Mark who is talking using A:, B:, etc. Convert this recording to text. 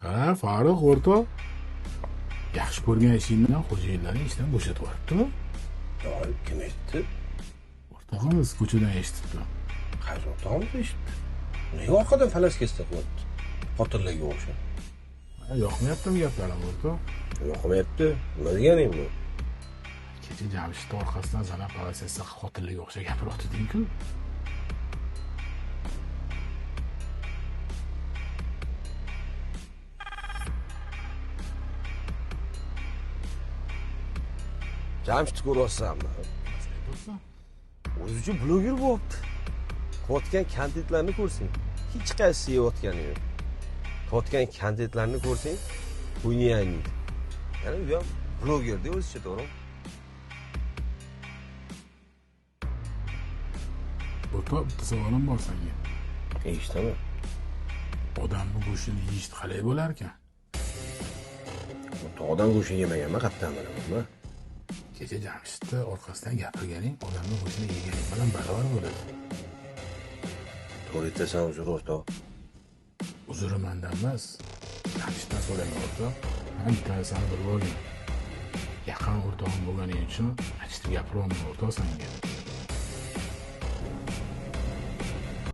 A: Ha, Farruh o'rtoq. Yaxshi ko'rgan ishingdan xo'jayinlarni ishdan bo'shatib yuboribdimi?
B: Yo'q, kim eshitdi?
A: O'rtog'imiz ko'chadan eshitibdi.
B: Qaysi o'rtog'imiz eshitdi? Nega orqadan falaskesda qilyapti? Qotillarga o'xshab.
A: Yoqmayaptimi gaplarim o'rtoq?
B: Yoqmayapti. Nima deganing bu?
A: Kecha Jamshidni orqasidan sanab qarasangsa qotillarga o'xshab gapiryapti-ku.
B: Jamshidni ko'ryapsanmi? O'zi uchun bloger bo'pti. Qotgan kontentlarni ko'rsang, hech qaysi yeyotgani yo'q. Qotgan kontentlarni ko'rsang, qo'yni ayniydi. Ya'ni u ham blogerda o'zicha to'g'ri.
A: O'rtoq, bitta savolim bor senga.
B: Eshitaman.
A: Odamni go'shtini yeyish qalay bo'lar ekan?
B: Tog'dan go'sht yemaganman, qattan bilaman.
A: Kecha Jamshidni orqasidan gapirganing odamni go'shtini yeganing bilan barobar bo'ladi.
B: To'g'ri aytasan, uzr o'rtoq.
A: Uzri mendan emas. Jamshiddan so'rang o'rtoq. Men bitta narsani bilib olgin. Yaqin o'rtog'im bo'lganing uchun achitib gapiryapman o'rtoq senga.